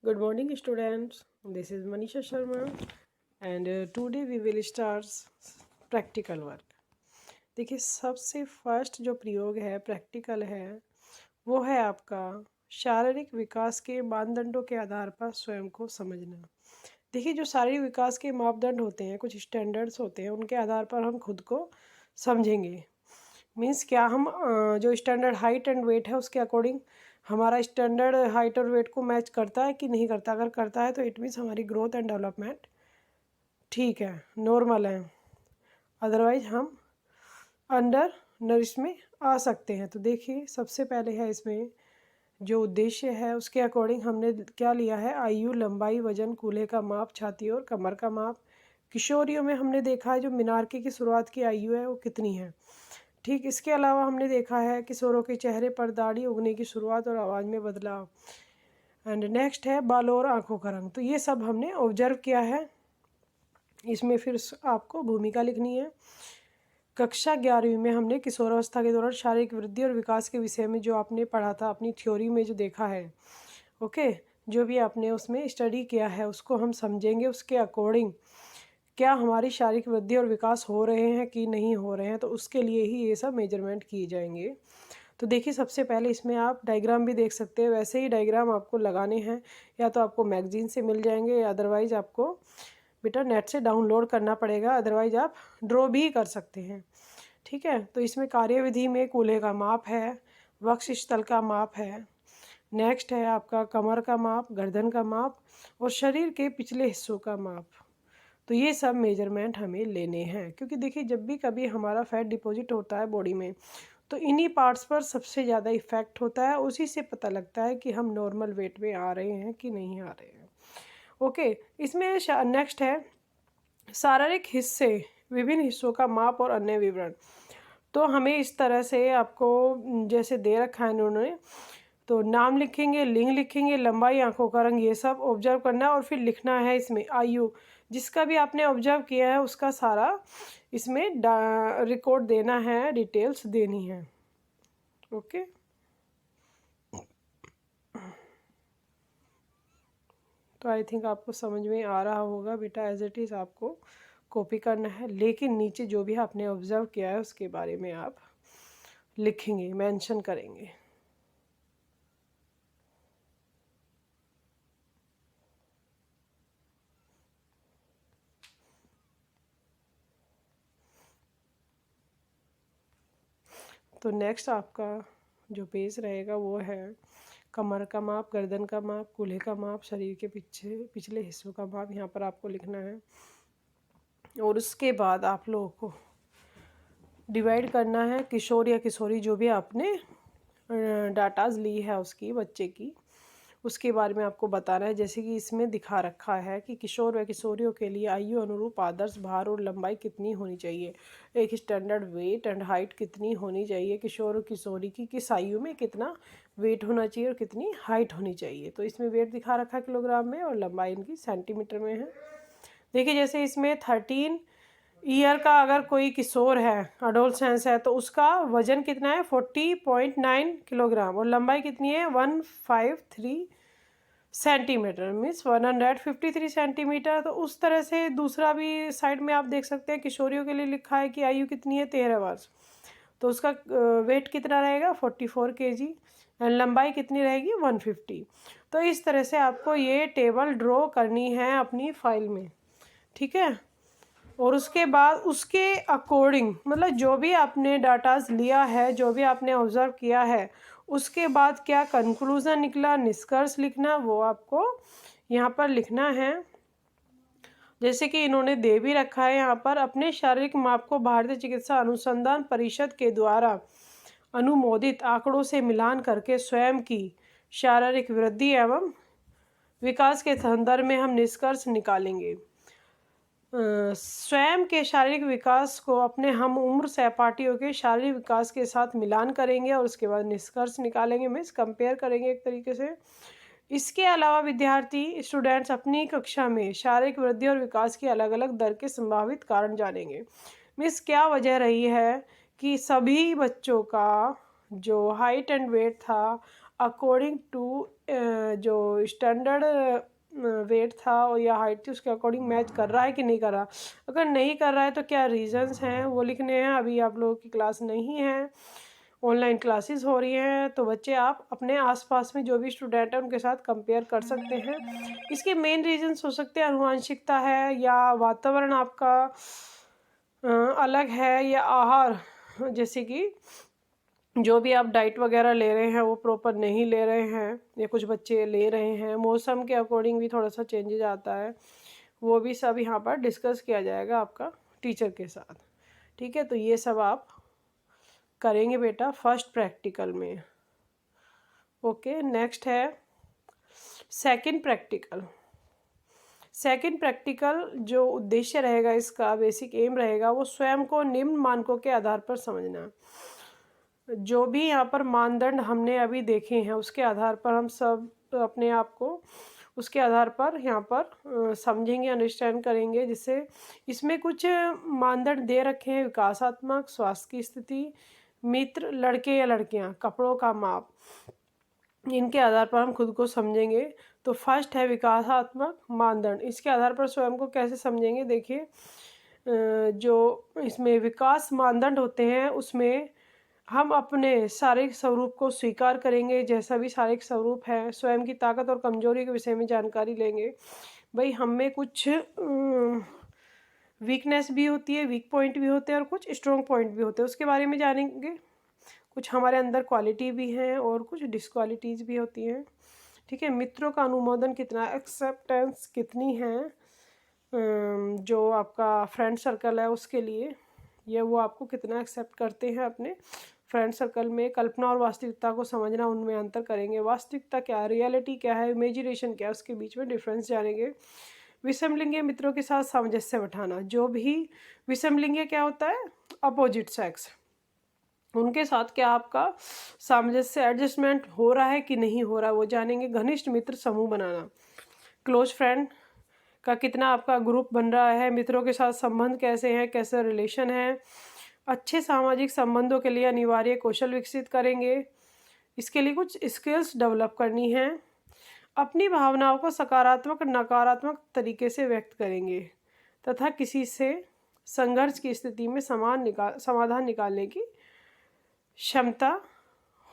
Good morning, students. This is Manisha Sharma, and today we will start practical work. देखिए, सबसे first जो प्रयोग है, प्रैक्टिकल है, वो है आपका शारीरिक विकास के मानदंडों के आधार पर स्वयं को समझना। देखिए, जो शारीरिक विकास के मापदंड होते हैं, कुछ स्टैंडर्ड्स होते हैं, उनके आधार पर हम खुद को समझेंगे। मीन्स क्या हम जो स्टैंडर्ड हाइट एंड वेट है उसके अकॉर्डिंग हमारा स्टैंडर्ड हाइट और वेट को मैच करता है कि नहीं करता। अगर करता है तो इट मीन्स हमारी ग्रोथ एंड डेवलपमेंट ठीक है, नॉर्मल है। अदरवाइज हम अंडर नरिश में आ सकते हैं। तो देखिए, सबसे पहले है इसमें जो उद्देश्य है उसके अकॉर्डिंग हमने क्या लिया है, आयु, लंबाई, वजन, कूल्हे का माप, छाती और कमर का माप। किशोरियों में हमने देखा है जो मीनारकी की शुरुआत की आयु है वो कितनी है। ठीक, इसके अलावा हमने देखा है किशोरों के चेहरे पर दाढ़ी उगने की शुरुआत और आवाज़ में बदलाव। एंड नेक्स्ट है बालों और आंखों का रंग। तो ये सब हमने ऑब्जर्व किया है। इसमें फिर आपको भूमिका लिखनी है। कक्षा 11वीं में हमने किशोरावस्था के दौरान शारीरिक वृद्धि और विकास के विषय में जो आपने पढ़ा था, अपनी थ्योरी में जो देखा है, ओके, जो भी आपने उसमें स्टडी किया है उसको हम समझेंगे। उसके अकॉर्डिंग क्या हमारी शारीरिक वृद्धि और विकास हो रहे हैं कि नहीं हो रहे हैं, तो उसके लिए ही ये सब मेजरमेंट किए जाएंगे। तो देखिए, सबसे पहले इसमें आप डायग्राम भी देख सकते हैं। वैसे ही डायग्राम आपको लगाने हैं, या तो आपको मैगजीन से मिल जाएंगे, या अदरवाइज आपको बेटा नेट से डाउनलोड करना पड़ेगा। अदरवाइज आप ड्रॉ भी कर सकते हैं। ठीक है, तो इसमें कार्यविधि में कूल्हे का माप है, वक्ष स्थल का माप है, नेक्स्ट है आपका कमर का माप, गर्दन का माप और शरीर के पिछले हिस्सों का माप। तो ये सब मेजरमेंट हमें लेने हैं, क्योंकि देखिए, जब भी कभी हमारा फैट डिपॉजिट होता है बॉडी में तो इन्हीं पार्ट्स पर सबसे ज़्यादा इफ़ेक्ट होता है। उसी से पता लगता है कि हम नॉर्मल वेट में आ रहे हैं कि नहीं आ रहे हैं। ओके, इसमें नेक्स्ट है शारीरिक हिस्से, विभिन्न हिस्सों का माप और अन्य विवरण। तो हमें इस तरह से आपको जैसे दे रखा है इन्होंने, तो नाम लिखेंगे, लिंग लिखेंगे, लंबाई, आंखों का रंग, ये सब ऑब्जर्व करना है। और फिर लिखना है इसमें आयु, जिसका भी आपने ऑब्जर्व किया है उसका सारा इसमें रिकॉर्ड देना है, डिटेल्स देनी है। ओके, तो आई थिंक आपको समझ में आ रहा होगा बेटा। एज इट इज़ आपको कॉपी करना है, लेकिन नीचे जो भी आपने ऑब्जर्व किया है उसके बारे में आप लिखेंगे, मेंशन करेंगे। तो नेक्स्ट आपका जो पेज रहेगा वो है कमर का माप, गर्दन का माप, कूल्हे का माप, शरीर के पिछले हिस्सों का माप। यहाँ पर आपको लिखना है। और उसके बाद आप लोगों को डिवाइड करना है किशोर या किशोरी, जो भी आपने डाटाज ली है उसकी, बच्चे की, उसके बारे में आपको बताना है। जैसे कि इसमें दिखा रखा है कि किशोर व किशोरियों के लिए आयु अनुरूप आदर्श भार और लंबाई कितनी होनी चाहिए, एक स्टैंडर्ड वेट एंड हाइट कितनी होनी चाहिए, किशोर और किशोरी की किस आयु में कितना वेट होना चाहिए और कितनी हाइट होनी चाहिए। तो इसमें वेट दिखा रखा है किलोग्राम में और लंबाई इनकी सेंटीमीटर में है। देखिए, जैसे इसमें 13 ईयर का अगर कोई किशोर है, अडोलसेंस है, तो उसका वजन कितना है 40.9 किलोग्राम और लंबाई कितनी है 153 सेंटीमीटर, मीन्स 153 सेंटीमीटर। तो उस तरह से दूसरा भी साइड में आप देख सकते हैं, किशोरियों के लिए लिखा है कि आयु कितनी है 13 वर्ष, तो उसका वेट कितना रहेगा 44 kg एंड लंबाई कितनी रहेगी 150। तो इस तरह से आपको ये टेबल ड्रॉ करनी है अपनी फाइल में, ठीक है। और उसके बाद उसके अकॉर्डिंग, मतलब जो भी आपने डाटाज लिया है, जो भी आपने ऑब्जर्व किया है, उसके बाद क्या कंक्लूजन निकला, निष्कर्ष लिखना, वो आपको यहाँ पर लिखना है। जैसे कि इन्होंने दे भी रखा है यहाँ पर, अपने शारीरिक माप को भारतीय चिकित्सा अनुसंधान परिषद के द्वारा अनुमोदित आंकड़ों से मिलान करके स्वयं की शारीरिक वृद्धि एवं विकास के संदर्भ में हम निष्कर्ष निकालेंगे। स्वयं के शारीरिक विकास को अपने हम उम्र सहपाठियों के शारीरिक विकास के साथ मिलान करेंगे और उसके बाद निष्कर्ष निकालेंगे, मीन्स कंपेयर करेंगे एक तरीके से। इसके अलावा विद्यार्थी स्टूडेंट्स अपनी कक्षा में शारीरिक वृद्धि और विकास की अलग अलग दर के संभावित कारण जानेंगे। मीन्स क्या वजह रही है कि सभी बच्चों का जो हाइट एंड वेट था अकॉर्डिंग टू जो स्टैंडर्ड वेट था और या हाइट थी उसके अकॉर्डिंग मैच कर रहा है कि नहीं कर रहा। अगर नहीं कर रहा है तो क्या रीज़न्स हैं वो लिखने हैं। अभी आप लोगों की क्लास नहीं है, ऑनलाइन क्लासेस हो रही हैं, तो बच्चे आप अपने आसपास में जो भी स्टूडेंट हैं उनके साथ कंपेयर कर सकते हैं। इसके मेन रीजंस हो सकते हैं आनुवंशिकता है, या वातावरण आपका अलग है, या आहार, जैसे कि जो भी आप डाइट वगैरह ले रहे हैं वो प्रॉपर नहीं ले रहे हैं, या कुछ बच्चे ले रहे हैं। मौसम के अकॉर्डिंग भी थोड़ा सा चेंजेज आता है, वो भी सब यहाँ पर डिस्कस किया जाएगा आपका टीचर के साथ। ठीक है, तो ये सब आप करेंगे बेटा फर्स्ट प्रैक्टिकल में। ओके, नेक्स्ट है सेकंड प्रैक्टिकल। सेकंड प्रैक्टिकल जो उद्देश्य रहेगा, इसका बेसिक एम रहेगा, वो स्वयं को निम्न मानकों के आधार पर समझना। जो भी यहाँ पर मानदंड हमने अभी देखे हैं उसके आधार पर हम सब अपने आप को उसके आधार पर यहाँ पर समझेंगे, अंडरस्टैंड करेंगे। जिससे इसमें कुछ मानदंड दे रखे हैं, विकासात्मक, स्वास्थ्य की स्थिति, मित्र, लड़के या लड़कियाँ, कपड़ों का माप, इनके आधार पर हम खुद को समझेंगे। तो फर्स्ट है विकासात्मक मानदंड। इसके आधार पर स्वयं को कैसे समझेंगे, देखिए जो इसमें विकास मानदंड होते हैं उसमें हम अपने शारीरिक स्वरूप को स्वीकार करेंगे, जैसा भी शारीरिक स्वरूप है। स्वयं की ताकत और कमजोरी के विषय में जानकारी लेंगे। भाई हम में कुछ वीकनेस भी होती है, वीक पॉइंट भी होते हैं, और कुछ स्ट्रॉन्ग पॉइंट भी होते हैं, उसके बारे में जानेंगे। कुछ हमारे अंदर क्वालिटी भी हैं और कुछ डिसक्वालिटीज़ भी होती हैं। ठीक है, मित्रों का अनुमोदन कितना, एक्सेप्टेंस कितनी है जो आपका फ्रेंड सर्कल है उसके लिए, या वो आपको कितना एक्सेप्ट करते हैं अपने फ्रेंड सर्कल में। कल्पना और वास्तविकता को समझना, उनमें अंतर करेंगे। वास्तविकता क्या है, रियलिटी क्या है, इमेजिनेशन क्या है, उसके बीच में डिफरेंस जानेंगे। विषमलिंगी मित्रों के साथ सामंजस्य बैठाना। जो भी विषमलिंगी क्या होता है, अपोजिट सेक्स, उनके साथ क्या आपका सामंजस्य, एडजस्टमेंट हो रहा है कि नहीं हो रहा है, वो जानेंगे। घनिष्ठ मित्र समूह बनाना, क्लोज फ्रेंड का कितना आपका ग्रुप बन रहा है, मित्रों के साथ संबंध कैसे हैं, कैसे रिलेशन है। अच्छे सामाजिक संबंधों के लिए अनिवार्य कौशल विकसित करेंगे। इसके लिए कुछ स्किल्स डेवलप करनी है। अपनी भावनाओं को सकारात्मक और नकारात्मक तरीके से व्यक्त करेंगे तथा किसी से संघर्ष की स्थिति में समाधान निकालने की क्षमता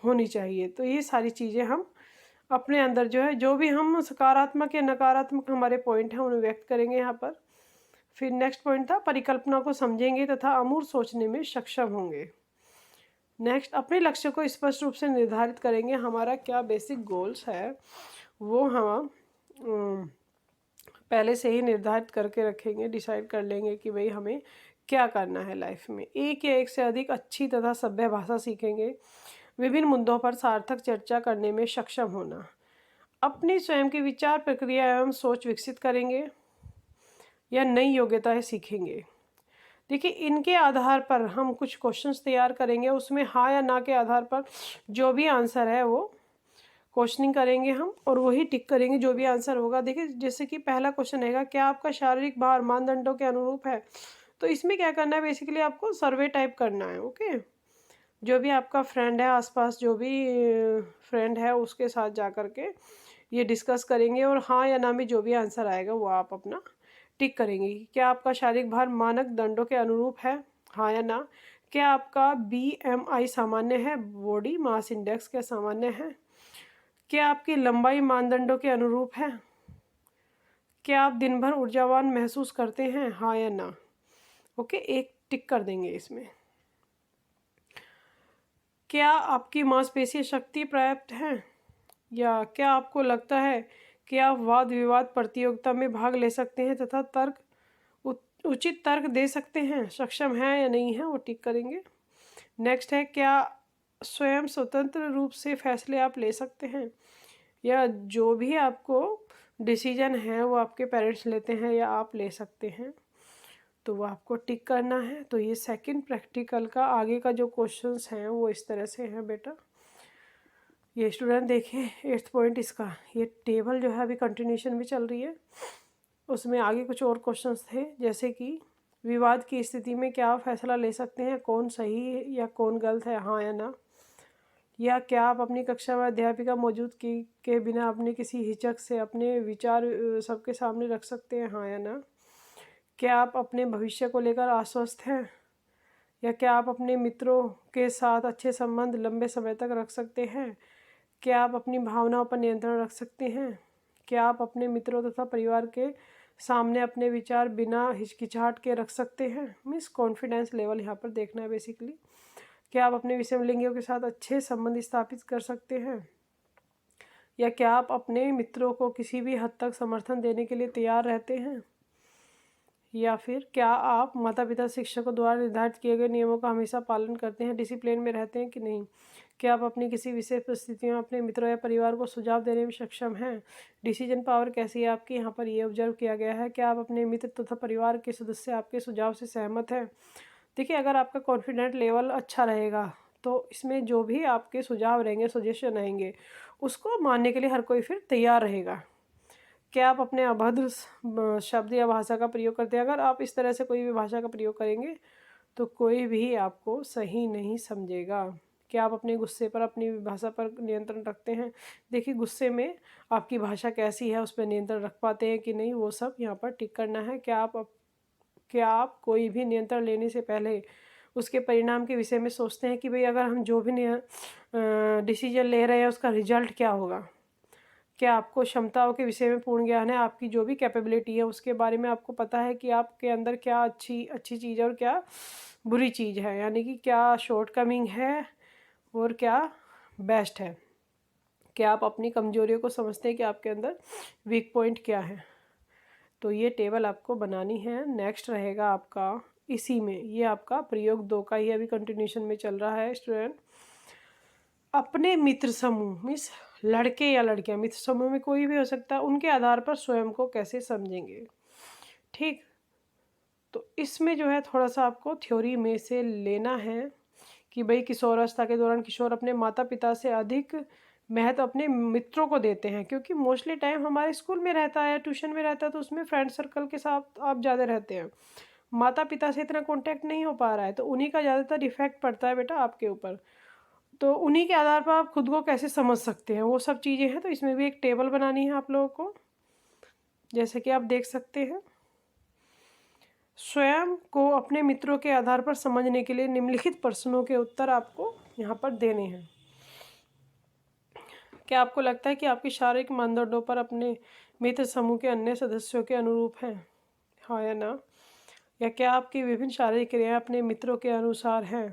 होनी चाहिए। तो ये सारी चीज़ें हम अपने अंदर जो है, जो भी हम सकारात्मक या नकारात्मक हमारे पॉइंट हैं उन्हें व्यक्त करेंगे यहाँ पर। फिर नेक्स्ट पॉइंट था परिकल्पना को समझेंगे तथा अमूर्त सोचने में सक्षम होंगे। नेक्स्ट, अपने लक्ष्य को स्पष्ट रूप से निर्धारित करेंगे। हमारा क्या बेसिक गोल्स है वो हम पहले से ही निर्धारित करके रखेंगे, डिसाइड कर लेंगे कि भाई हमें क्या करना है लाइफ में। एक या एक से अधिक अच्छी तथा सभ्य भाषा सीखेंगे। विभिन्न मुद्दों पर सार्थक चर्चा करने में सक्षम होना। अपनी स्वयं की विचार प्रक्रिया एवं सोच विकसित करेंगे या नई योग्यताएं सीखेंगे। देखिए, इनके आधार पर हम कुछ क्वेश्चंस तैयार करेंगे, उसमें हाँ या ना के आधार पर जो भी आंसर है वो क्वेश्चनिंग करेंगे हम, और वही टिक करेंगे जो भी आंसर होगा। देखिए, जैसे कि पहला क्वेश्चन रहेगा, क्या आपका शारीरिक भार मानदंडों के अनुरूप है। तो इसमें क्या करना है, बेसिकली आपको सर्वे टाइप करना है। ओके, जो भी आपका फ्रेंड है, आसपास जो भी फ्रेंड है उसके साथ जा कर के ये डिस्कस करेंगे, और हाँ या ना में जो भी आंसर आएगा वो आप अपना टिक करेंगे। क्या आपका शारीरिक भार मानक दंडों के अनुरूप है, हाँ या ना। क्या आपका BMI सामान्य है, बॉडी मास इंडेक्स क्या सामान्य है। क्या आपकी लंबाई मानदंडों के अनुरूप है। क्या आप दिन भर ऊर्जावान महसूस करते हैं, हाँ या ना। ओके, एक टिक कर देंगे इसमें। क्या आपकी मांसपेशी शक्ति पर्याप्त है, या क्या आपको लगता है कि आप वाद विवाद प्रतियोगिता में भाग ले सकते हैं तथा उचित तर्क दे सकते हैं, सक्षम है या नहीं है, वो टिक करेंगे। नेक्स्ट है, क्या स्वयं स्वतंत्र रूप से फैसले आप ले सकते हैं, या जो भी आपको डिसीजन है वो आपके पेरेंट्स लेते हैं या आप ले सकते हैं, तो वो आपको टिक करना है। तो ये सेकंड प्रैक्टिकल का आगे का जो क्वेश्चंस हैं वो इस तरह से हैं बेटा। ये स्टूडेंट देखिए 8th पॉइंट इसका, ये टेबल जो है अभी कंटिन्यूशन में चल रही है, उसमें आगे कुछ और क्वेश्चंस थे, जैसे कि विवाद की स्थिति में क्या आप फैसला ले सकते हैं, कौन सही या कौन गलत है, हाँ या ना। या क्या आप अपनी कक्षा में अध्यापिका मौजूद के बिना अपने किसी हिचक से अपने विचार सबके सामने रख सकते हैं, हाँ या ना? क्या आप अपने भविष्य को लेकर आश्वस्त हैं? या क्या आप अपने मित्रों के साथ अच्छे संबंध लंबे समय तक रख सकते हैं? क्या आप अपनी भावनाओं पर नियंत्रण रख सकते हैं? क्या आप अपने मित्रों तथा परिवार के सामने अपने विचार बिना हिचकिचाहट के रख सकते हैं? मीन्स कॉन्फिडेंस लेवल यहाँ पर देखना है बेसिकली। क्या आप अपने विषमलिंगियों के साथ अच्छे संबंध स्थापित कर सकते हैं? या क्या आप अपने मित्रों को किसी भी हद तक समर्थन देने के लिए तैयार रहते हैं? या फिर क्या आप माता पिता शिक्षकों द्वारा निर्धारित किए गए नियमों का हमेशा पालन करते हैं, डिसिप्लिन में रहते हैं कि नहीं? क्या आप अपनी किसी विशेष परिस्थितियों में अपने मित्रों या परिवार को सुझाव देने में सक्षम हैं? डिसीजन पावर कैसी है आपकी, यहाँ पर ये ऑब्जर्व किया गया है। क्या आप अपने मित्र तथा परिवार के सदस्य आपके सुझाव से सहमत हैं? देखिए, अगर आपका कॉन्फिडेंट लेवल अच्छा रहेगा तो इसमें जो भी आपके सुझाव रहेंगे, सजेशन रहेंगे, उसको मानने के लिए हर कोई फिर तैयार रहेगा। क्या आप अपने अभद्र शब्द या भाषा का प्रयोग करते हैं? अगर आप इस तरह से कोई भी भाषा का प्रयोग करेंगे तो कोई भी आपको सही नहीं समझेगा। क्या आप अपने गुस्से पर, अपनी भाषा पर नियंत्रण रखते हैं? देखिए, गुस्से में आपकी भाषा कैसी है उस पर नियंत्रण रख पाते हैं कि नहीं, वो सब यहाँ पर टिक करना है। क्या आप कोई भी नियंत्रण लेने से पहले उसके परिणाम के विषय में सोचते हैं कि भाई अगर हम जो भी डिसीजन ले रहे हैं उसका रिजल्ट क्या होगा? क्या आपको क्षमताओं के विषय में पूर्ण ज्ञान है? आपकी जो भी कैपेबिलिटी है उसके बारे में आपको पता है कि आपके अंदर क्या अच्छी अच्छी चीज़ है और क्या बुरी चीज़ है, यानी कि क्या शॉर्टकमिंग है और क्या बेस्ट है? क्या आप अपनी कमजोरियों को समझते हैं कि आपके अंदर वीक पॉइंट क्या है? तो ये टेबल आपको बनानी है। नेक्स्ट रहेगा आपका इसी में, ये आपका प्रयोग 2 का ही अभी कंटिन्यूशन में चल रहा है स्टूडेंट। अपने मित्र समूह मीन्स लड़के या लड़कियां, मित्र समूह में कोई भी हो सकता है, उनके आधार पर स्वयं को कैसे समझेंगे। ठीक, तो इसमें जो है थोड़ा सा आपको थ्योरी में से लेना है कि भाई किशोरावस्था के दौरान किशोर अपने माता पिता से अधिक महत्व अपने मित्रों को देते हैं, क्योंकि मोस्टली टाइम हमारे स्कूल में रहता है, ट्यूशन में रहता है, तो उसमें फ्रेंड सर्कल के साथ आप ज़्यादा रहते हैं, माता पिता से इतना कांटेक्ट नहीं हो पा रहा है, तो उन्हीं का ज़्यादातर इफेक्ट पड़ता है बेटा आपके ऊपर। तो उन्हीं के आधार पर आप खुद को कैसे समझ सकते हैं, वो सब चीज़ें हैं। तो इसमें भी एक टेबल बनानी है आप लोगों को, जैसे कि आप देख सकते हैं। स्वयं को अपने मित्रों के आधार पर समझने के लिए निम्नलिखित प्रश्नों के उत्तर आपको यहाँ पर देने हैं। क्या आपको लगता है कि आपकी शारीरिक मानदंडों पर अपने मित्र समूह के अन्य सदस्यों के अनुरूप हैं, हाँ या ना? या क्या आपकी विभिन्न शारीरिक क्रियाएं अपने मित्रों के अनुसार हैं?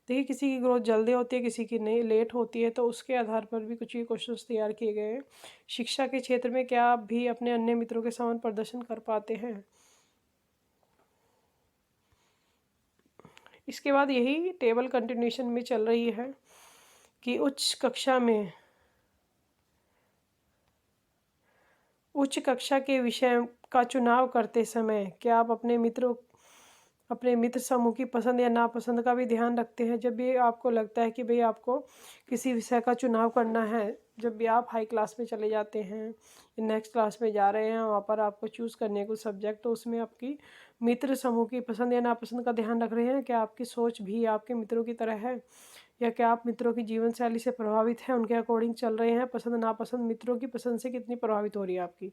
देखिए, किसी की ग्रोथ जल्दी होती है, किसी की नहीं, लेट होती है, तो उसके आधार पर भी कुछ ही क्वेश्चंस तैयार किए गए हैं। शिक्षा के क्षेत्र में क्या आप भी अपने अन्य मित्रों के समान प्रदर्शन कर पाते हैं? इसके बाद यही टेबल कंटिन्यूशन में चल रही है कि उच्च कक्षा के विषय का चुनाव करते समय क्या आप अपने मित्र समूह की पसंद या नापसंद का भी ध्यान रखते हैं? जब भी आपको लगता है कि भाई आपको किसी विषय का चुनाव करना है, जब भी आप हाई क्लास में चले जाते हैं, नेक्स्ट क्लास में जा रहे हैं, वहाँ पर आपको चूज़ करने को सब्जेक्ट, तो उसमें आपकी मित्र समूह की पसंद या नापसंद का ध्यान रख रहे हैं? क्या आपकी सोच भी आपके मित्रों की तरह है? या क्या आप मित्रों की जीवन शैली से प्रभावित हैं, उनके अकॉर्डिंग चल रहे हैं? पसंद नापसंद मित्रों की पसंद से कितनी प्रभावित हो रही है आपकी?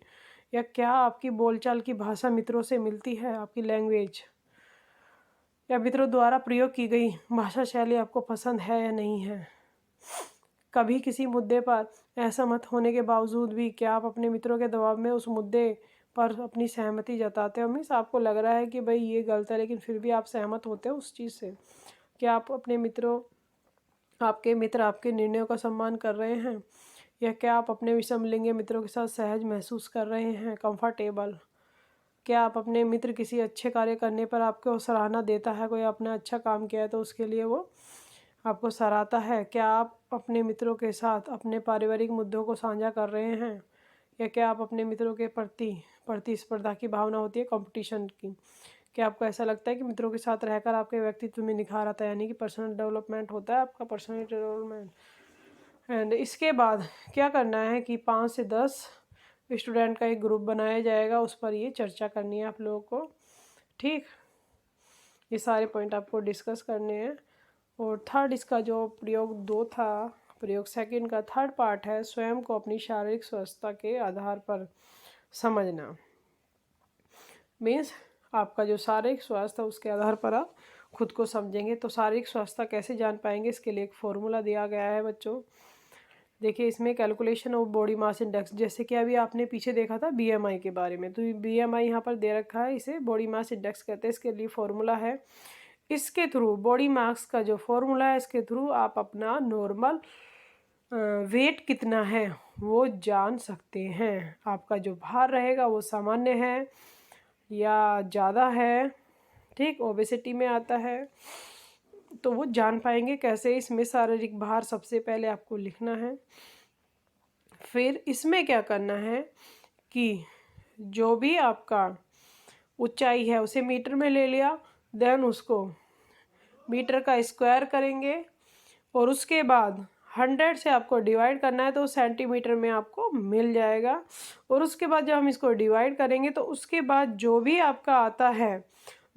या क्या आपकी बोलचाल की भाषा मित्रों से मिलती है, आपकी लैंग्वेज या मित्रों द्वारा प्रयोग की गई भाषा शैली आपको पसंद है या नहीं है? कभी किसी मुद्दे पर असहमत होने के बावजूद भी क्या आप अपने मित्रों के दबाव में उस मुद्दे पर अपनी सहमति जताते हो? मीन्स आपको लग रहा है कि भाई ये गलत है, लेकिन फिर भी आप सहमत होते हो उस चीज़ से। क्या आप अपने आपके मित्र आपके निर्णयों का सम्मान कर रहे हैं? या क्या आप अपने विषमलिंगी मित्रों के साथ सहज महसूस कर रहे हैं, कंफर्टेबल? क्या आप अपने मित्र किसी अच्छे कार्य करने पर आपको सराहना देता है, कोई आपने अच्छा काम किया है तो उसके लिए वो आपको सराहता है? क्या आप अपने मित्रों के साथ अपने पारिवारिक मुद्दों को साझा कर रहे हैं? या क्या आप अपने मित्रों के प्रति प्रतिस्पर्धा की भावना होती है, कंपटीशन की? क्या आपको ऐसा लगता है कि मित्रों के साथ रहकर आपके व्यक्तित्व में निखार आता है, यानी कि पर्सनल डेवलपमेंट होता है आपका, पर्सनल डेवलपमेंट? एंड इसके बाद क्या करना है कि 5 से 10 स्टूडेंट का एक ग्रुप बनाया जाएगा, उस पर ये चर्चा करनी है आप लोगों को। ठीक, ये सारे पॉइंट आपको डिस्कस करने हैं और थर्ड इसका जो प्रयोग 2 था, प्रयोग सेकंड का थर्ड पार्ट है स्वयं को अपनी शारीरिक स्वस्थता के आधार पर समझना। मीन्स आपका जो शारीरिक स्वास्थ्य है उसके आधार पर आप खुद को समझेंगे। तो शारीरिक स्वास्थ्य कैसे जान पाएंगे, इसके लिए एक फॉर्मूला दिया गया है बच्चों। देखिए इसमें calculation of body mass index, जैसे कि अभी आपने पीछे देखा था बीएमआई के बारे में, तो बीएमआई यहाँ पर दे रखा है, इसे बॉडी मास इंडेक्स कहते हैं। इसके लिए फॉर्मूला है, इसके थ्रू बॉडी मास का जो फॉर्मूला है इसके थ्रू आप अपना नॉर्मल वेट कितना है वो जान सकते हैं। आपका जो भार रहेगा वो सामान्य है या ज़्यादा है, ठीक, ओबेसिटी में आता है, तो वो जान पाएंगे कैसे। इसमें शारीरिक भार सबसे पहले आपको लिखना है, फिर इसमें क्या करना है कि जो भी आपका ऊंचाई है उसे मीटर में ले लिया, देन उसको मीटर का स्क्वायर करेंगे और उसके बाद 100 से आपको डिवाइड करना है तो सेंटीमीटर में आपको मिल जाएगा। और उसके बाद जब हम इसको डिवाइड करेंगे तो उसके बाद जो भी आपका आता है,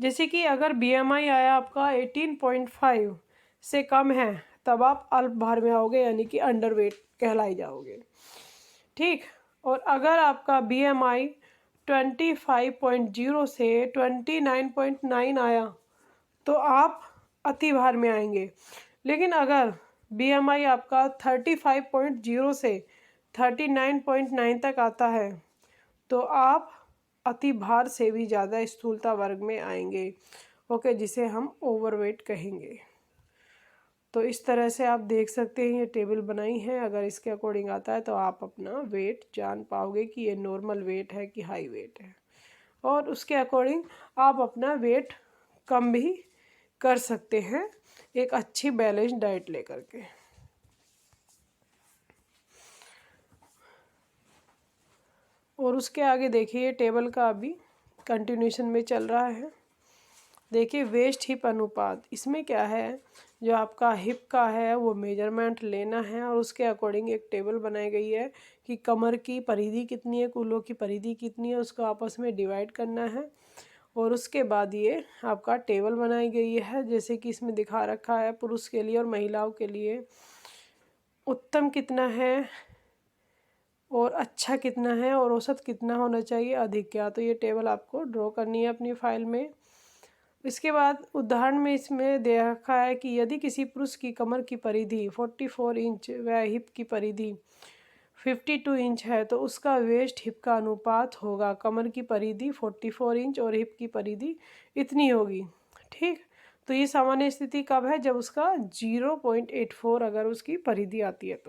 जैसे कि अगर बीएमआई आया आपका 18.5 से कम है तब आप अल्प भार में आओगे, यानी कि अंडरवेट कहलाई जाओगे, ठीक। और अगर आपका बीएमआई 25.0 से 29.9 आया तो आप अति भार में आएंगे। लेकिन अगर बीएमआई आपका 35.0 से 39.9 तक आता है तो आप अति भार से भी ज़्यादा स्थूलता वर्ग में आएंगे, ओके, जिसे हम ओवरवेट कहेंगे। तो इस तरह से आप देख सकते हैं, ये टेबल बनाई है, अगर इसके अकॉर्डिंग आता है तो आप अपना वेट जान पाओगे कि ये नॉर्मल वेट है कि हाई वेट है, और उसके अकॉर्डिंग आप अपना वेट कम भी कर सकते हैं एक अच्छी बैलेंस डाइट लेकर के। और उसके आगे देखिए टेबल का अभी कंटिन्यूशन में चल रहा है। देखिए वेस्ट हिप अनुपात, इसमें क्या है, जो आपका हिप का है वो मेजरमेंट लेना है और उसके अकॉर्डिंग एक टेबल बनाई गई है कि कमर की परिधि कितनी है, कूल्हों की परिधि कितनी है, उसको आपस में डिवाइड करना है। और उसके बाद ये आपका टेबल बनाई गई है, जैसे कि इसमें दिखा रखा है पुरुष के लिए और महिलाओं के लिए उत्तम कितना है और अच्छा कितना है और औसत कितना होना चाहिए, अधिक क्या। तो ये टेबल आपको ड्रॉ करनी है अपनी फाइल में। इसके बाद उदाहरण में इसमें दे रखा है कि यदि किसी पुरुष की कमर की परिधि 44 इंच व हिप की परिधि 52 इंच है तो उसका वेस्ट हिप का अनुपात होगा, कमर की परिधि 44 इंच और हिप की परिधि इतनी होगी, ठीक। तो ये सामान्य स्थिति कब है, जब उसका 0.84 अगर उसकी परिधि आती है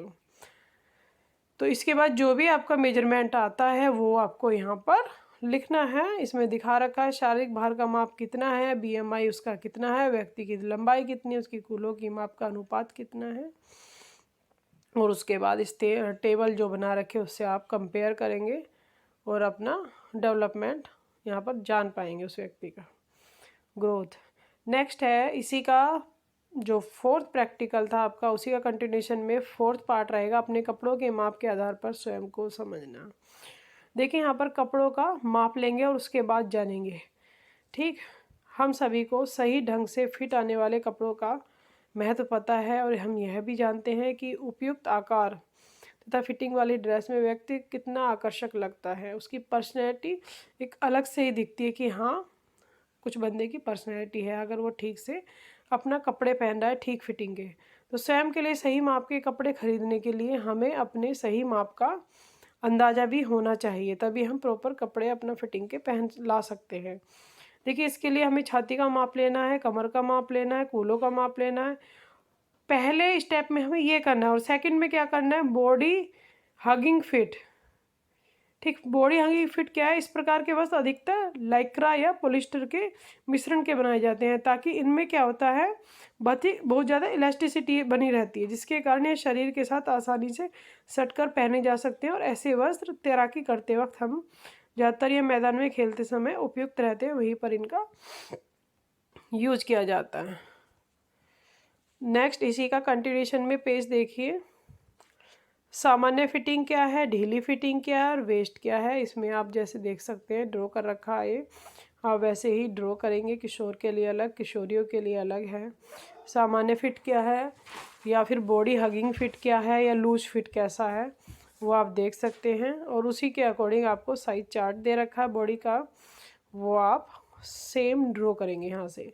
तो इसके बाद जो भी आपका मेजरमेंट आता है वो आपको यहाँ पर लिखना है। इसमें दिखा रखा है शारीरिक भार का माप कितना है, बीएमआई उसका कितना है, व्यक्ति की लंबाई कितनी है, उसकी कूल्हों की माप का अनुपात कितना है। और उसके बाद इस टेबल जो बना रखे उससे आप कंपेयर करेंगे और अपना डेवलपमेंट यहाँ पर जान पाएंगे, उस व्यक्ति का ग्रोथ। नेक्स्ट है इसी का जो फोर्थ प्रैक्टिकल था आपका, उसी का कंटिन्यूशन में फोर्थ पार्ट रहेगा, अपने कपड़ों के माप के आधार पर स्वयं को समझना। देखिए यहाँ पर कपड़ों का माप लेंगे और उसके बाद जानेंगे, ठीक। हम सभी को सही ढंग से फिट आने वाले कपड़ों का महत्व पता है और हम यह भी जानते हैं कि उपयुक्त आकार तथा फिटिंग वाली ड्रेस में व्यक्ति कितना आकर्षक लगता है, उसकी पर्सनैलिटी एक अलग से ही दिखती है कि हाँ कुछ बंदे की पर्सनैलिटी है अगर वो ठीक से अपना कपड़े पहन रहा है ठीक फिटिंग के। तो स्वयं के लिए सही माप के कपड़े खरीदने के लिए हमें अपने सही माप का अंदाज़ा भी होना चाहिए, तभी हम प्रॉपर कपड़े अपना फिटिंग के पहन ला सकते हैं। देखिए इसके लिए हमें छाती का माप लेना है, कमर का माप लेना है, कूल्हों का माप लेना है। पहले स्टेप में हमें ये करना है और सेकंड में क्या करना है, बॉडी हगिंग फिट, ठीक। बॉडी हगिंग फिट क्या है, इस प्रकार के वस्त्र अधिकतर लाइक्रा या पॉलिस्टर के मिश्रण के बनाए जाते हैं ताकि इनमें क्या होता है, बहुत ज़्यादा इलास्टिसिटी बनी रहती है जिसके कारण ये शरीर के साथ आसानी से सटकर पहने जा सकते हैं। और ऐसे वस्त्र तैराकी करते वक्त हम ज़्यादातर ये मैदान में खेलते समय उपयुक्त रहते हैं, वहीं पर इनका यूज किया जाता है। नेक्स्ट इसी का कंटिन्यूशन में पेज देखिए, सामान्य फिटिंग क्या है, ढीली फिटिंग क्या है और वेस्ट क्या है। इसमें आप जैसे देख सकते हैं ड्रॉ कर रखा है, आप वैसे ही ड्रॉ करेंगे, किशोर के लिए अलग, किशोरियों के लिए अलग है। सामान्य फिट क्या है, या फिर बॉडी हगिंग फिट क्या है, या लूज फिट कैसा है, वो आप देख सकते हैं। और उसी के अकॉर्डिंग आपको साइज चार्ट दे रखा है बॉडी का, वो आप सेम ड्रॉ करेंगे यहाँ से।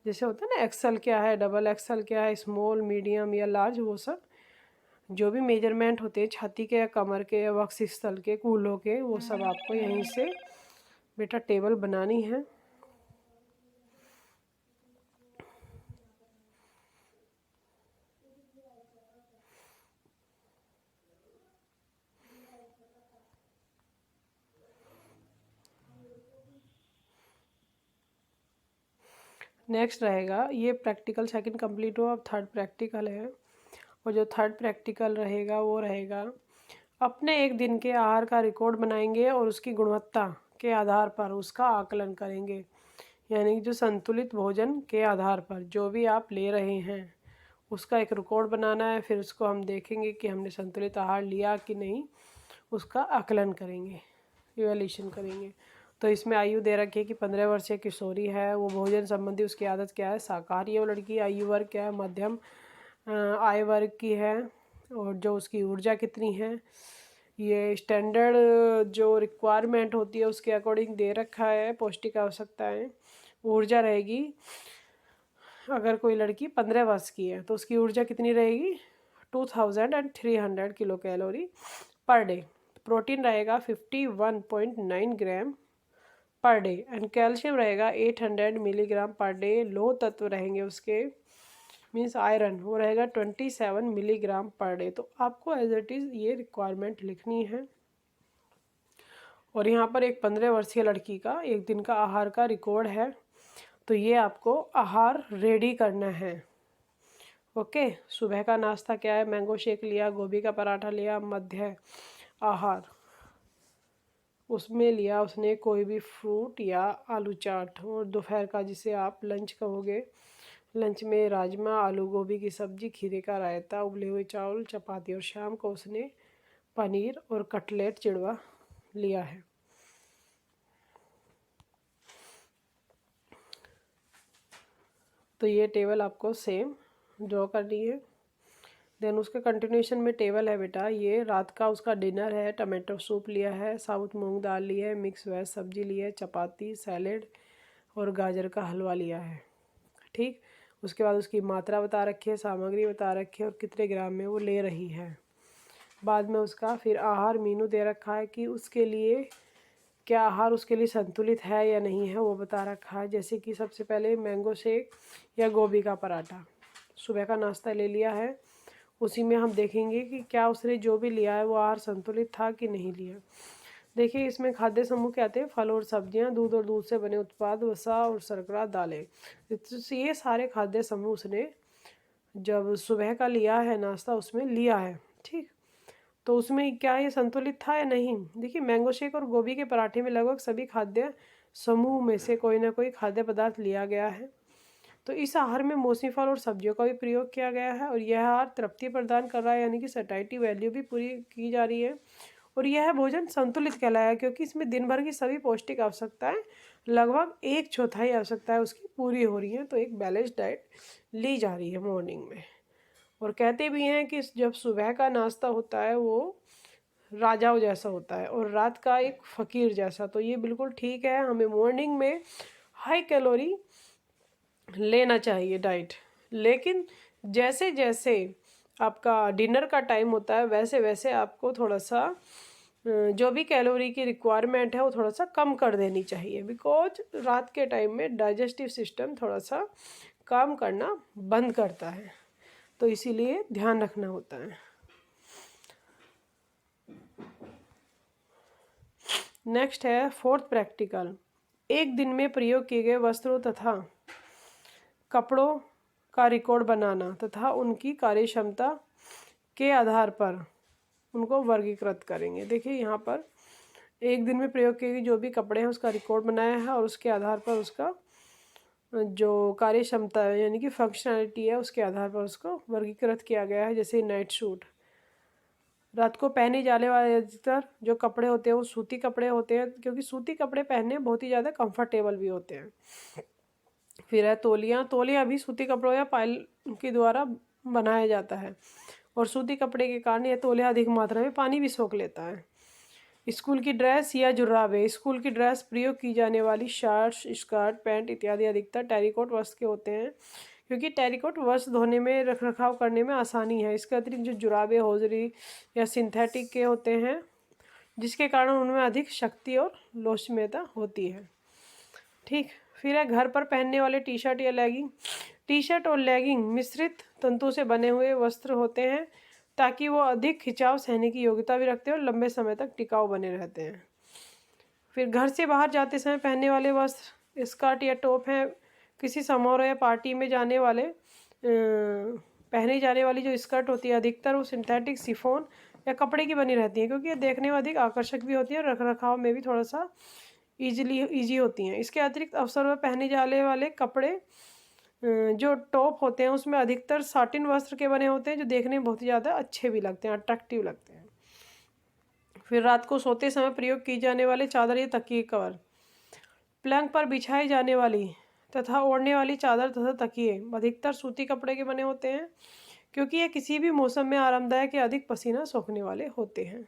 जैसे होता है ना एक्सेल क्या है, डबल एक्सेल क्या है, स्मॉल मीडियम या लार्ज, वो सब जो भी मेजरमेंट होते हैं छाती के या कमर के या वक्ष स्थल के, कूल्हों के, वो सब आपको यहीं से बेटा टेबल बनानी है। नेक्स्ट रहेगा ये प्रैक्टिकल, सेकंड कंप्लीट हुआ, अब थर्ड प्रैक्टिकल है। और जो थर्ड प्रैक्टिकल रहेगा वो रहेगा अपने एक दिन के आहार का रिकॉर्ड बनाएंगे और उसकी गुणवत्ता के आधार पर उसका आकलन करेंगे। यानी कि जो संतुलित भोजन के आधार पर जो भी आप ले रहे हैं उसका एक रिकॉर्ड बनाना है, फिर उसको हम देखेंगे कि हमने संतुलित आहार लिया कि नहीं, उसका आकलन करेंगे, इवैल्यूएशन करेंगे। तो इसमें आयु दे रखी है कि 15 वर्षीय किशोरी है, वो भोजन संबंधी उसकी आदत क्या है, शाकाहारी है वो लड़की, आयु वर्ग क्या है, मध्यम आय वर्ग की है, और जो उसकी ऊर्जा कितनी है, ये स्टैंडर्ड जो रिक्वायरमेंट होती है उसके अकॉर्डिंग दे रखा है। पौष्टिक आवश्यकताएं, ऊर्जा रहेगी, अगर कोई लड़की 15 वर्ष की है तो उसकी ऊर्जा कितनी रहेगी, 2300 kilo calorie per day. Protein रहेगा 51.9 ग्राम पर डे, एंड कैल्शियम रहेगा 800 मिलीग्राम पर डे। लोह तत्व रहेंगे उसके, मीन्स आयरन, वो रहेगा 27 मिलीग्राम पर डे। तो आपको एज इट इज़ ये रिक्वायरमेंट लिखनी है। और यहाँ पर एक 15 वर्षीय लड़की का एक दिन का आहार का रिकॉर्ड है, तो ये आपको आहार रेडी करना है। ओके, सुबह का नाश्ता क्या है, मैंगो शेक लिया, गोभी का पराठा लिया। मध्य आहार उसमें लिया उसने कोई भी फ्रूट या आलू चाट। और दोपहर का जिसे आप लंच कहोगे, लंच में राजमा, आलू गोभी की सब्जी, खीरे का रायता, उबले हुए चावल, चपाती। और शाम को उसने पनीर और कटलेट चिड़वा लिया है। तो ये टेबल आपको सेम ड्रॉ करनी है। देन उसके कंटिन्यूशन में टेबल है बेटा, ये रात का उसका डिनर है, टमाटो सूप लिया है, साबुत मूंग दाल ली है, मिक्स वेज सब्जी ली है, चपाती, सैलेड और गाजर का हलवा लिया है। ठीक, उसके बाद उसकी मात्रा बता रखी है, सामग्री बता रखी है और कितने ग्राम में वो ले रही है। बाद में उसका फिर आहार मीनू दे रखा है कि उसके लिए क्या आहार उसके लिए संतुलित है या नहीं है, वो बता रखा है। जैसे कि सबसे पहले मैंगो शेक या गोभी का पराठा, सुबह का नाश्ता ले लिया है, उसी में हम देखेंगे कि क्या उसने जो भी लिया है वो आहार संतुलित था कि नहीं लिया। देखिए इसमें खाद्य समूह क्या आते हैं, फल और सब्जियां, दूध और दूध से बने उत्पाद, वसा और शर्करा, दालें। तो ये सारे खाद्य समूह उसने जब सुबह का लिया है नाश्ता उसमें लिया है। ठीक, तो उसमें क्या ये संतुलित था या नहीं। देखिए मैंगो शेक और गोभी के पराठे में लगभग सभी खाद्य समूह में से कोई ना कोई खाद्य पदार्थ लिया गया है। तो इस आहार में मौसमी फल और सब्जियों का भी प्रयोग किया गया है, और यह आहार तृप्ति प्रदान कर रहा है, यानी कि सैटिस्फैक्टरी वैल्यू भी पूरी की जा रही है। और यह भोजन संतुलित कहलाया क्योंकि इसमें दिन भर की सभी पौष्टिक आवश्यकताएं, लगभग 1/4 आवश्यकताएं उसकी पूरी हो रही हैं। तो एक बैलेंस डाइट ली जा रही है मॉर्निंग में। और कहते भी हैं कि जब सुबह का नाश्ता होता है वो राजाओं जैसा होता है और रात का एक फ़कीर जैसा। तो ये बिल्कुल ठीक है, हमें मॉर्निंग में हाई कैलोरी लेना चाहिए डाइट। लेकिन जैसे जैसे आपका डिनर का टाइम होता है वैसे वैसे आपको थोड़ा सा जो भी कैलोरी की रिक्वायरमेंट है वो थोड़ा सा कम कर देनी चाहिए, बिकॉज रात के टाइम में डाइजेस्टिव सिस्टम थोड़ा सा काम करना बंद करता है, तो इसीलिए ध्यान रखना होता है। नेक्स्ट है फोर्थ प्रैक्टिकल, एक दिन में प्रयोग किए गए वस्त्रों तथा कपड़ों का रिकॉर्ड बनाना तथा उनकी कार्यक्षमता के आधार पर उनको वर्गीकृत करेंगे। देखिए यहाँ पर एक दिन में प्रयोग किए गए जो भी कपड़े हैं उसका रिकॉर्ड बनाया है और उसके आधार पर उसका जो कार्यक्षमता है यानी कि फंक्शनैलिटी है उसके आधार पर उसको वर्गीकृत किया गया है। जैसे नाइट सूट, रात को पहने जाने वाले अधिकतर जो कपड़े होते हैं वो सूती कपड़े होते हैं, क्योंकि सूती कपड़े पहनने बहुत ही ज़्यादा कंफर्टेबल भी होते हैं। फिर है तौलिया। तौलिया भी सूती कपड़ों या पायल के द्वारा बनाया जाता है और सूती कपड़े के कारण यह तौलिया अधिक मात्रा में पानी भी सोख लेता है। स्कूल की ड्रेस या जुराबे। स्कूल की ड्रेस प्रयोग की जाने वाली शर्ट्स, स्कर्ट, पैंट इत्यादि अधिकतर टेरिकॉट वस्त्र के होते हैं, क्योंकि टेरिकॉट वस्त्र धोने में, रख रखाव करने में आसानी है। इसके अतिरिक्त जो जुराबे हौजरी या सिंथेटिक के होते हैं, जिसके कारण उनमें अधिक शक्ति और लोचदारता होती है। ठीक। फिर है घर पर पहनने वाले टी शर्ट या लेगिंग। टी शर्ट और लेगिंग मिश्रित तंतु से बने हुए वस्त्र होते हैं, ताकि वो अधिक खिंचाव सहने की योग्यता भी रखते हैं और लंबे समय तक टिकाऊ बने रहते हैं। फिर घर से बाहर जाते समय पहनने वाले वस्त्र स्कर्ट या टॉप हैं। किसी समारोह या पार्टी में जाने वाले पहने जाने वाली जो स्कर्ट होती है, अधिकतर वो सिंथेटिक, शिफॉन या कपड़े की बनी रहती है, क्योंकि ये देखने में अधिक आकर्षक भी होती है और रख रखाव में भी थोड़ा सा ईजी होती हैं। इसके अतिरिक्त अवसर में पहने जाने वाले कपड़े जो टॉप होते हैं, उसमें अधिकतर साटिन वस्त्र के बने होते हैं, जो देखने में बहुत ही ज़्यादा अच्छे भी लगते हैं, अट्रैक्टिव लगते हैं। फिर रात को सोते समय प्रयोग की जाने वाले चादर या तकिए कवर। पलंग पर बिछाई जाने वाली तथा ओढ़ने वाली चादर तथा तकिए अधिकतर सूती कपड़े के बने होते हैं, क्योंकि ये किसी भी मौसम में आरामदायक या अधिक पसीना सोखने वाले होते हैं।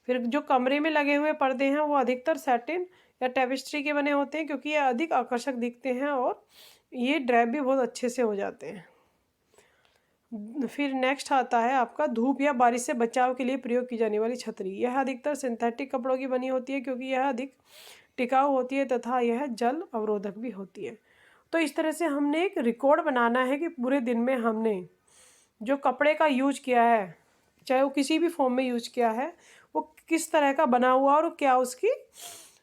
फिर जो कमरे में लगे हुए पर्दे हैं, वो अधिकतर सैटिन या टेपेस्ट्री के बने होते हैं, क्योंकि ये अधिक आकर्षक दिखते हैं और ये ड्रैप भी बहुत अच्छे से हो जाते हैं। फिर नेक्स्ट आता है आपका धूप या बारिश से बचाव के लिए प्रयोग की जाने वाली छतरी। यह अधिकतर सिंथेटिक कपड़ों की बनी होती है, क्योंकि यह अधिक टिकाऊ होती है तथा यह जल अवरोधक भी होती है। तो इस तरह से हमने एक रिकॉर्ड बनाना है कि पूरे दिन में हमने जो कपड़े का यूज किया है, चाहे वो किसी भी फॉर्म में यूज किया है, वो किस तरह का बना हुआ और क्या उसकी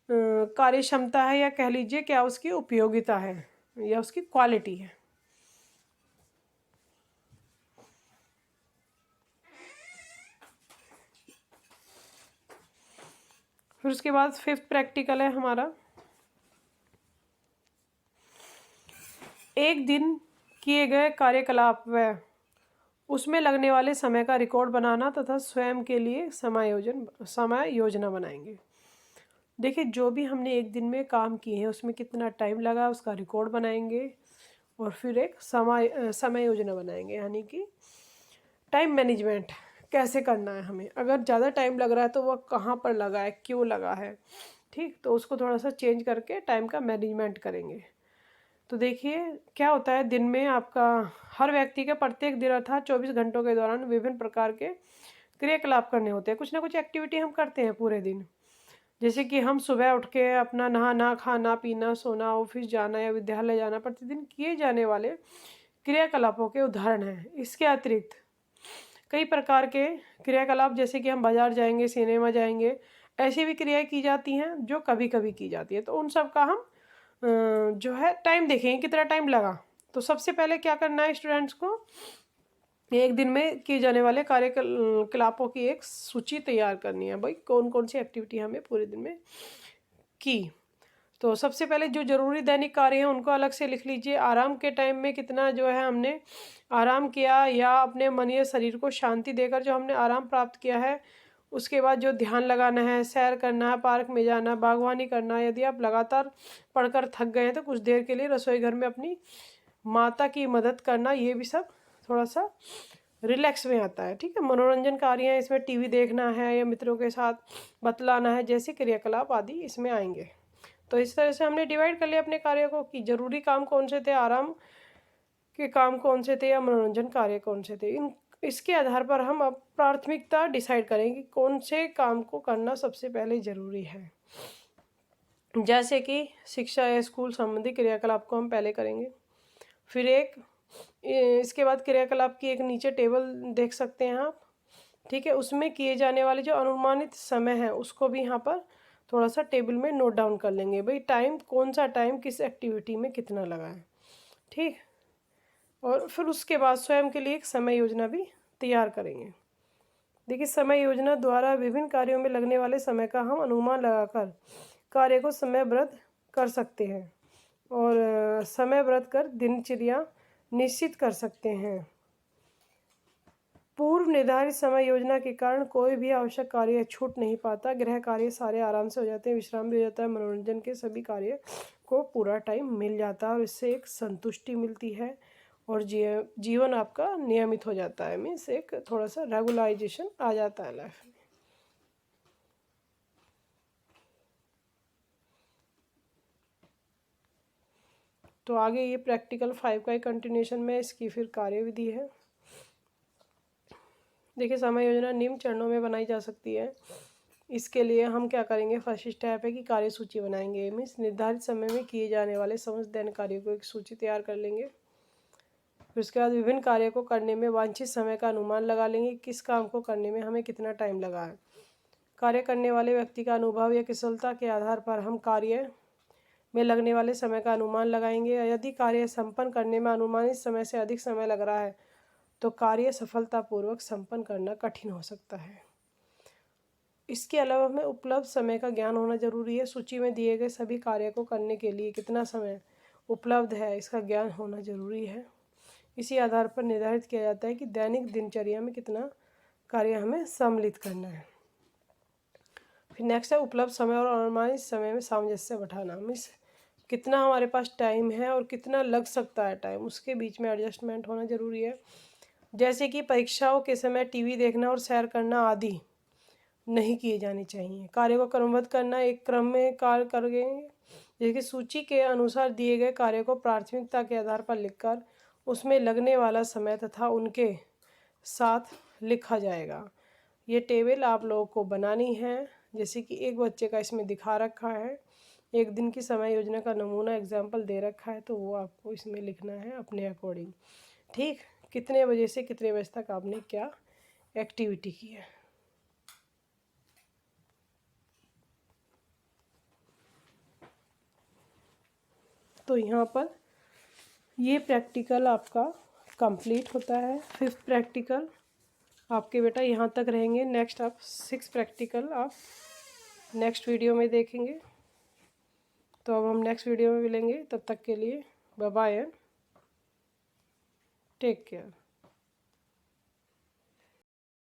कार्य क्षमता है, या कह लीजिए क्या उसकी उपयोगिता है या उसकी क्वालिटी है। फिर उसके बाद 5th प्रैक्टिकल है हमारा, एक दिन किए गए कार्यकलाप व उसमें लगने वाले समय का रिकॉर्ड बनाना तथा स्वयं के लिए समय योजना बनाएंगे। देखिए, जो भी हमने एक दिन में काम किए हैं उसमें कितना टाइम लगा उसका रिकॉर्ड बनाएंगे और फिर एक समय योजना बनाएंगे, यानी कि टाइम मैनेजमेंट कैसे करना है हमें। अगर ज़्यादा टाइम लग रहा है तो वह कहाँ पर लगा है, क्यों लगा है, ठीक, तो उसको थोड़ा सा चेंज करके टाइम का मैनेजमेंट करेंगे। तो देखिए क्या होता है, दिन में आपका हर व्यक्ति के प्रत्येक दिन अर्थात 24 घंटों के दौरान विभिन्न प्रकार के क्रियाकलाप करने होते हैं। कुछ ना कुछ एक्टिविटी हम करते हैं पूरे दिन, जैसे कि हम सुबह उठ के अपना नहाना, खाना पीना, सोना, ऑफिस जाना या विद्यालय जाना प्रतिदिन किए जाने वाले क्रियाकलापों के उदाहरण हैं। इसके अतिरिक्त कई प्रकार के क्रियाकलाप, जैसे कि हम बाजार जाएंगे, सिनेमा जाएंगे, ऐसी भी क्रियाएं की जाती हैं जो कभी कभी की जाती है। तो उन सब का हम जो है टाइम देखेंगे, कितना टाइम लगा। तो सबसे पहले क्या करना है स्टूडेंट्स को, एक दिन में किए जाने वाले कार्यकलापों की एक सूची तैयार करनी है। भाई कौन कौन सी एक्टिविटी हमें पूरे दिन में की। तो सबसे पहले जो जरूरी दैनिक कार्य हैं उनको अलग से लिख लीजिए। आराम के टाइम में कितना जो है हमने आराम किया, या अपने मन या शरीर को शांति देकर जो हमने आराम प्राप्त किया है। उसके बाद जो ध्यान लगाना है, सैर करना है, पार्क में जाना, बागवानी करना। यदि आप लगातार पढ़कर थक गए हैं तो कुछ देर के लिए रसोई घर में अपनी माता की मदद करना, ये भी सब थोड़ा सा रिलैक्स में आता है। ठीक है, मनोरंजन कार्य हैं, इसमें टीवी देखना है या मित्रों के साथ बतलाना है, जैसे क्रियाकलाप आदि इसमें आएंगे। तो इस तरह से हमने डिवाइड कर लिया अपने कार्य को कि जरूरी काम कौन से थे, आराम के काम कौन से थे, या मनोरंजन कार्य कौन से थे। इसके आधार पर हम अब प्राथमिकता डिसाइड करेंगे कि कौन से काम को करना सबसे पहले जरूरी है। जैसे कि शिक्षा या स्कूल संबंधी क्रियाकलाप को हम पहले करेंगे। फिर इसके बाद क्रियाकलाप की एक नीचे टेबल देख सकते हैं आप, ठीक है। उसमें किए जाने वाले जो अनुमानित समय है उसको भी यहाँ पर थोड़ा सा टेबल में नोट डाउन कर लेंगे। भाई टाइम, कौन सा टाइम किस एक्टिविटी में कितना लगा है, ठीक। और फिर उसके बाद स्वयं के लिए एक समय योजना भी तैयार करेंगे। देखिए, समय योजना द्वारा विभिन्न कार्यों में लगने वाले समय का हम अनुमान लगाकर कार्य को समयबद्ध कर सकते हैं और समयबद्ध कर दिनचर्या निश्चित कर सकते हैं। पूर्व निर्धारित समय योजना के कारण कोई भी आवश्यक कार्य छूट नहीं पाता। गृह कार्य सारे आराम से हो जाते हैं, विश्राम भी हो जाता है, मनोरंजन के सभी कार्य को पूरा टाइम मिल जाता है और इससे एक संतुष्टि मिलती है और जीवन आपका नियमित हो जाता है। मीन्स एक थोड़ा सा रेगुलराइजेशन आ जाता है लाइफ में। तो आगे ये प्रैक्टिकल 5 का ही कंटिन्यूशन में इसकी फिर कार्यविधि है। देखिए, समय योजना निम्न चरणों में बनाई जा सकती है। इसके लिए हम क्या करेंगे, फर्स्ट स्टेप है कि कार्य सूची बनाएंगे। मीन्स निर्धारित समय में किए जाने वाले समस्त दैनिक कार्यों को एक सूची तैयार कर लेंगे। फिर उसके बाद विभिन्न कार्यों को करने में वांछित समय का अनुमान लगा लेंगे, किस काम को करने में हमें कितना टाइम लगा है। कार्य करने वाले व्यक्ति का अनुभव या कुशलता के आधार पर हम कार्य में लगने वाले समय का अनुमान लगाएंगे। यदि कार्य संपन्न करने में अनुमानित समय से अधिक समय लग रहा है तो कार्य सफलतापूर्वक संपन्न करना कठिन हो सकता है। इसके अलावा हमें उपलब्ध समय का ज्ञान होना जरूरी है। सूची में दिए गए सभी कार्य को करने के लिए कितना समय उपलब्ध है, इसका ज्ञान होना जरूरी है। इसी आधार पर निर्धारित किया जाता है कि दैनिक दिनचर्या में कितना कार्य हमें सम्मिलित करना है। फिर नेक्स्ट है उपलब्ध समय और अनुमानित समय में सामंजस्य बैठाना। मीन्स कितना हमारे पास टाइम है और कितना लग सकता है टाइम, उसके बीच में एडजस्टमेंट होना जरूरी है। जैसे कि परीक्षाओं के समय टीवी देखना और सैर करना आदि नहीं किए जाने चाहिए। कार्य को क्रमबद्ध करना, एक क्रम में कार्य करेंगे। जैसे कि सूची के अनुसार दिए गए कार्य को प्राथमिकता के आधार पर लिखकर उसमें लगने वाला समय तथा उनके साथ लिखा जाएगा। ये टेबल आप लोगों को बनानी है। जैसे कि एक बच्चे का इसमें दिखा रखा है, एक दिन की समय योजना का नमूना एग्जाम्पल दे रखा है, तो वो आपको इसमें लिखना है अपने अकॉर्डिंग। ठीक, कितने बजे से कितने बजे तक आपने क्या एक्टिविटी की है। तो यहाँ पर ये प्रैक्टिकल आपका कंप्लीट होता है। 5th प्रैक्टिकल आपके बेटा यहाँ तक रहेंगे। नेक्स्ट आप 6 प्रैक्टिकल आप नेक्स्ट वीडियो में देखेंगे। तो अब हम नेक्स्ट वीडियो में मिलेंगे, तब तक के लिए bye bye and take care.